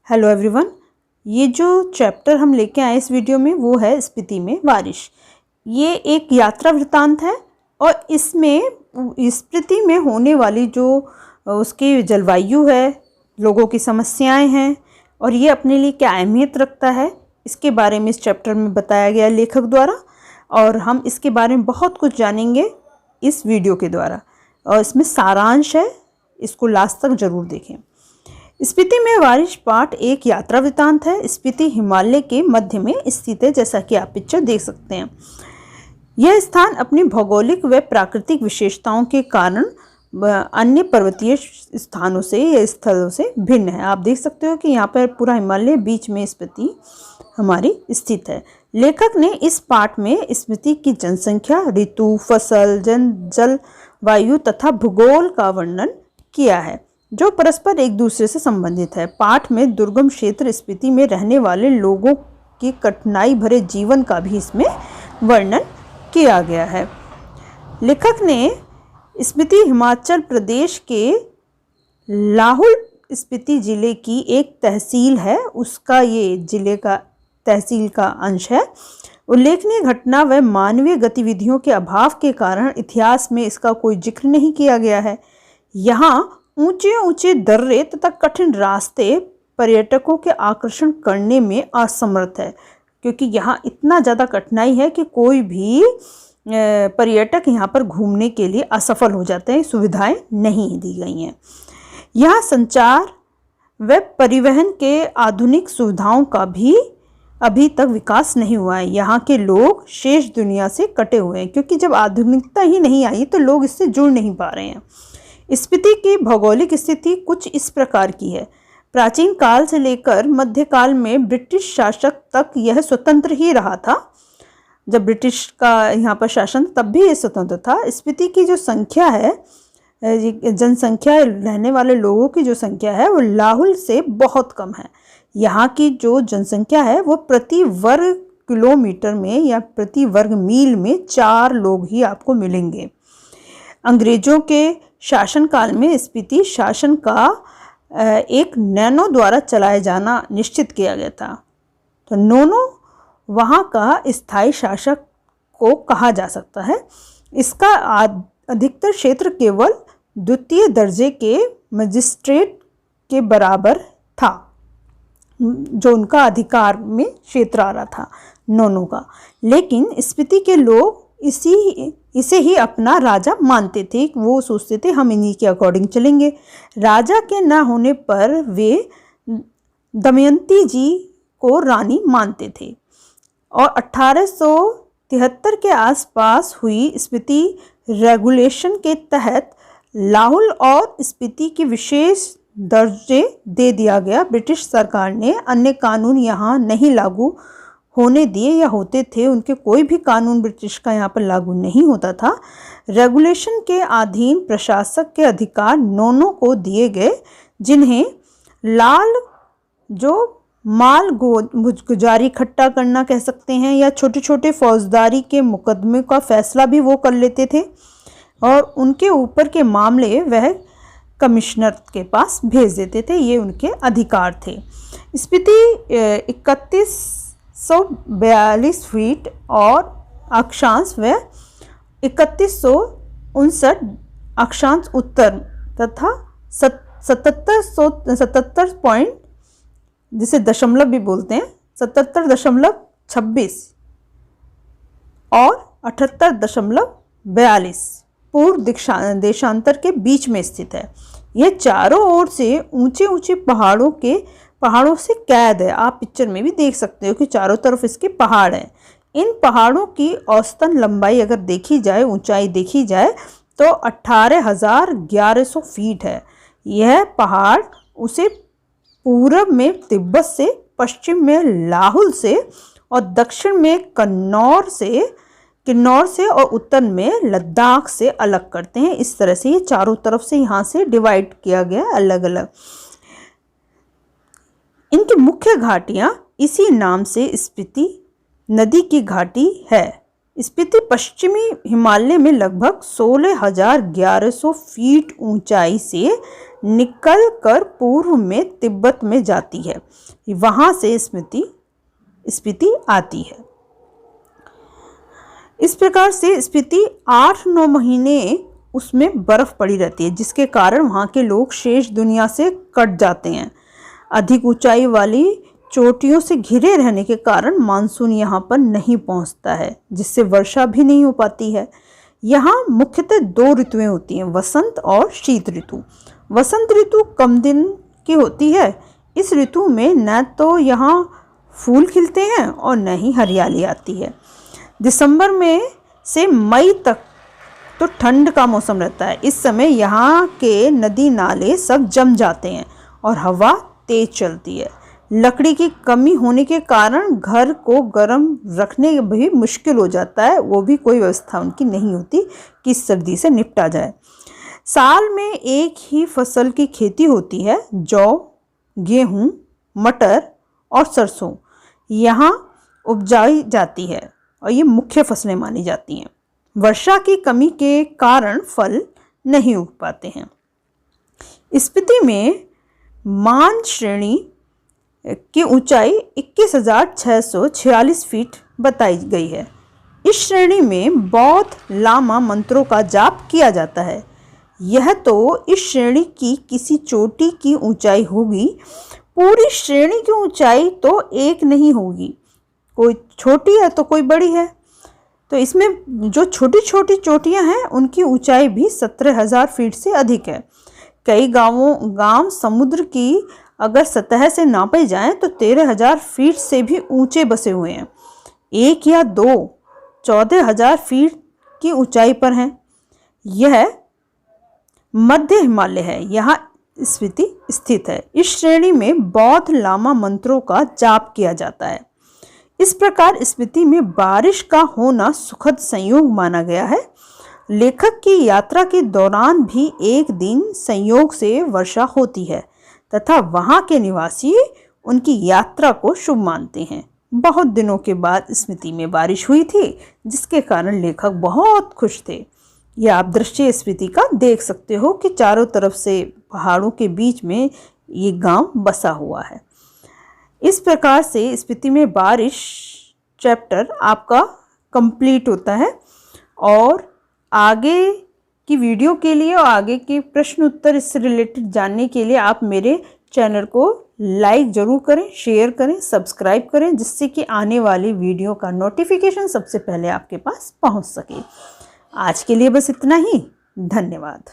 Hello everyone. ये जो chapter हम लेके आए इस वीडियो में वो है स्पीति में बारिश। ये एक यात्रा वृत्तांत है और इसमें स्पीति में होने वाली जो उसकी जलवायु है, लोगों की समस्याएं हैं और ये अपने लिए क्या अहमियत रखता है, इसके बारे में इस चैप्टर में बताया गया लेखक द्वारा। और हम इसके बारे में बहुत कुछ जानेंगे इस वीडियो के द्वारा और इसमें सारांश है, इसको लास्ट तक जरूर देखें। स्पीति में बारिश पाठ एक यात्रा वृत्तांत है। स्पीति हिमालय के मध्य में स्थित है, जैसा कि आप पिक्चर देख सकते हैं। यह स्थान अपनी भौगोलिक व प्राकृतिक विशेषताओं के कारण अन्य पर्वतीय स्थानों से या स्थलों से भिन्न है। आप देख सकते हो कि यहाँ पर पूरा हिमालय बीच में स्पीति हमारी स्थित है। लेखक ने इस पाठ में स्पीति की जनसंख्या, ऋतु, फसल, जलवायु तथा भूगोल का वर्णन किया है जो परस्पर एक दूसरे से संबंधित है। पाठ में दुर्गम क्षेत्र स्पीति में रहने वाले लोगों की कठिनाई भरे जीवन का भी इसमें वर्णन किया गया है। लेखक ने स्पीति हिमाचल प्रदेश के लाहौल स्पीति जिले की एक तहसील है, उसका ये जिले का तहसील का अंश है। उल्लेखनीय घटना व मानवीय गतिविधियों के अभाव के कारण इतिहास में इसका कोई जिक्र नहीं किया गया है। यहाँ ऊंचे ऊंचे दर्रे तथा कठिन रास्ते पर्यटकों के आकर्षण करने में असमर्थ है, क्योंकि यहाँ इतना ज़्यादा कठिनाई है कि कोई भी पर्यटक यहाँ पर घूमने के लिए असफल हो जाते हैं। सुविधाएं नहीं दी गई हैं। यहाँ संचार व परिवहन के आधुनिक सुविधाओं का भी अभी तक विकास नहीं हुआ है। यहाँ के लोग शेष दुनिया से कटे हुए हैं, क्योंकि जब आधुनिकता ही नहीं आई तो लोग इससे जुड़ नहीं पा रहे हैं। स्पीति की भौगोलिक स्थिति कुछ इस प्रकार की है। प्राचीन काल से लेकर मध्यकाल में ब्रिटिश शासक तक यह स्वतंत्र ही रहा था। जब ब्रिटिश का यहाँ पर शासन तब भी यह स्वतंत्र था। स्पीति की जो संख्या है, जनसंख्या, रहने वाले लोगों की जो संख्या है वो लाहौल से बहुत कम है। यहाँ की जो जनसंख्या है वो प्रति वर्ग किलोमीटर में या प्रति वर्ग मील में 4 लोग ही आपको मिलेंगे। अंग्रेजों के शासनकाल में स्पीति शासन का एक नैनो द्वारा चलाया जाना निश्चित किया गया था। तो नोनो वहाँ का स्थायी शासक को कहा जा सकता है। इसका अधिकतर क्षेत्र केवल द्वितीय दर्जे के मजिस्ट्रेट के बराबर था, जो उनका अधिकार में क्षेत्र आ रहा था नोनो का। लेकिन स्पीति के लोग इसे ही अपना राजा मानते थे। वो सोचते थे हम इन्हीं के अकॉर्डिंग चलेंगे। राजा के न होने पर वे दमयंती जी को रानी मानते थे। और 1873 के आसपास हुई स्पीति रेगुलेशन के तहत लाहौल और स्पीति की विशेष दर्जे दे दिया गया। ब्रिटिश सरकार ने अन्य कानून यहाँ नहीं लागू होने दिए, या होते थे उनके कोई भी कानून ब्रिटिश का यहाँ पर लागू नहीं होता था। रेगुलेशन के अधीन प्रशासक के अधिकार नोनो को दिए गए, जिन्हें माल गुजारी इकट्ठा करना कह सकते हैं, या छोटे छोटे फौजदारी के मुकदमे का फैसला भी वो कर लेते थे और उनके ऊपर के मामले वह कमिश्नर के पास भेज देते थे। ये उनके अधिकार थे। स्पीति 3142 फीट और अक्षांश व 3159 अक्षांश उत्तर तथा 77 पॉइंट, जिसे दशमलव भी बोलते हैं, 77.26 और 78.42 पूर्व देशांतर के बीच में स्थित है। यह चारों ओर से ऊंचे ऊंचे पहाड़ों से कैद है। आप पिक्चर में भी देख सकते हो कि चारों तरफ इसके पहाड़ हैं। इन पहाड़ों की औसतन लंबाई अगर देखी जाए, ऊंचाई देखी जाए तो 18,1100 फीट है। यह पहाड़ उसे पूरब में तिब्बत से, पश्चिम में लाहौल से और दक्षिण में किन्नौर से और उत्तर में लद्दाख से अलग करते हैं। इस तरह से ये चारों तरफ से यहाँ से डिवाइड किया गया अलग अलग। इनकी मुख्य घाटियाँ इसी नाम से स्पीति नदी की घाटी है। स्पीति पश्चिमी हिमालय में लगभग 16,1100 फीट ऊंचाई से निकल कर पूर्व में तिब्बत में जाती है। वहां से स्पीति आती है। इस प्रकार से स्पीति 8-9 महीने उसमें बर्फ पड़ी रहती है, जिसके कारण वहाँ के लोग शेष दुनिया से कट जाते हैं। अधिक ऊंचाई वाली चोटियों से घिरे रहने के कारण मानसून यहाँ पर नहीं पहुँचता है, जिससे वर्षा भी नहीं हो पाती है। यहाँ मुख्यतः 2 ऋतुएं होती हैं, वसंत और शीत ऋतु। वसंत ऋतु कम दिन की होती है। इस ऋतु में न तो यहाँ फूल खिलते हैं और न ही हरियाली आती है। दिसंबर में से मई तक तो ठंड का मौसम रहता है। इस समय यहाँ के नदी नाले सब जम जाते हैं और हवा तेज चलती है। लकड़ी की कमी होने के कारण घर को गर्म रखने भी मुश्किल हो जाता है। वो भी कोई व्यवस्था उनकी नहीं होती कि इस सर्दी से निपटा जाए। साल में एक ही फसल की खेती होती है, जौ, गेहूँ, मटर और सरसों यहाँ उपजाई जाती है और ये मुख्य फसलें मानी जाती हैं। वर्षा की कमी के कारण फल नहीं उग पाते हैं। स्पीति में मान श्रेणी की ऊंचाई 21,646 फीट बताई गई है। इस श्रेणी में बौद्ध लामा मंत्रों का जाप किया जाता है। यह तो इस श्रेणी की किसी चोटी की ऊंचाई होगी। पूरी श्रेणी की ऊंचाई तो एक नहीं होगी, कोई छोटी है तो कोई बड़ी है। तो इसमें जो छोटी छोटी चोटियां हैं उनकी ऊंचाई भी 17,000 फीट से अधिक है। कई गांव समुद्र की अगर सतह से नापे जाएं तो 13,000 फीट से भी ऊंचे बसे हुए हैं। 1 या 2 14,000 फीट की ऊंचाई पर हैं। यह मध्य हिमालय है, यहाँ स्पीति स्थित है। इस श्रेणी में बौद्ध लामा मंत्रों का जाप किया जाता है। इस प्रकार स्पीति में बारिश का होना सुखद संयोग माना गया है। लेखक की यात्रा के दौरान भी एक दिन संयोग से वर्षा होती है तथा वहां के निवासी उनकी यात्रा को शुभ मानते हैं। बहुत दिनों के बाद स्पीति में बारिश हुई थी, जिसके कारण लेखक बहुत खुश थे। यह आप दृश्य स्पीति का देख सकते हो कि चारों तरफ से पहाड़ों के बीच में ये गांव बसा हुआ है। इस प्रकार से स्पीति में बारिश चैप्टर आपका कंप्लीट होता है। और आगे की वीडियो के लिए और आगे के प्रश्न उत्तर इससे रिलेटेड जानने के लिए आप मेरे चैनल को लाइक ज़रूर करें, शेयर करें, सब्सक्राइब करें, जिससे कि आने वाली वीडियो का नोटिफिकेशन सबसे पहले आपके पास पहुंच सके। आज के लिए बस इतना ही। धन्यवाद।